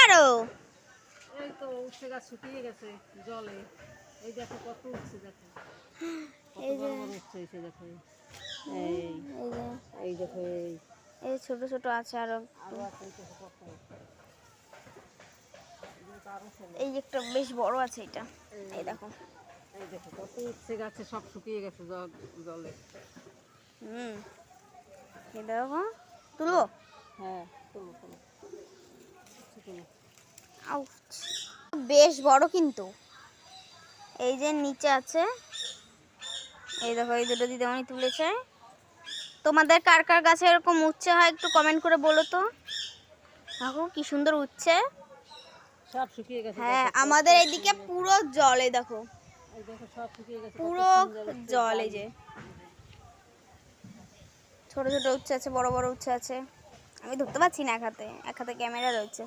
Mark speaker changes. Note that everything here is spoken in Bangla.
Speaker 1: পারো?
Speaker 2: এই তো উচ্ছে গাছ শুকিয়ে গেছে জলে। এই দেখো কত উচ্ছে, দেখো কত
Speaker 1: এই যে
Speaker 2: বড় বড় উচ্ছে এসে দেখো। এই
Speaker 1: এই যে
Speaker 2: এই দেখো এই
Speaker 1: এই ছোট ছোট আছে আরো একটু।
Speaker 2: আরো আছে, এই দেখো কত। এগুলো তো আরো ছিল।
Speaker 1: এই যে একটা বেশ বড় আছে এটা। এই দেখো।
Speaker 2: এই দেখো কত উচ্ছে গাছে সব শুকিয়ে গেছে জলে।
Speaker 1: হুম, এই দেখো। তুলবো?
Speaker 2: হ্যাঁ তুলো তুলো তুলো।
Speaker 1: আউচ! বেশ বড় কিন্তু। এই যে নিচে আছে, এই দেখো এই দুটো দিদিমণি তুলেছে। তোমাদের কার কার গাছে এরকম উচ্ছে হয় একটু কমেন্ট করে বলো তো। দেখো কি সুন্দর উচ্ছে।
Speaker 2: সব শুকিয়ে গেছে।
Speaker 1: হ্যাঁ,
Speaker 2: দেখো
Speaker 1: আমাদের
Speaker 2: কত
Speaker 1: এইদিকে
Speaker 2: সুন্দর।
Speaker 1: পুরো জলে দেখো,
Speaker 2: এই দেখো সব শুকিয়ে গেছে, কত
Speaker 1: পুরো
Speaker 2: সুন্দর উচ্ছে
Speaker 1: জল। এই
Speaker 2: ডাল।
Speaker 1: যে ছোট ছোট উচ্ছে আছে, বড় বড় উচ্ছে আছে। আমি ধরতে পারছি না, এক হাতে ক্যামেরা রয়েছে।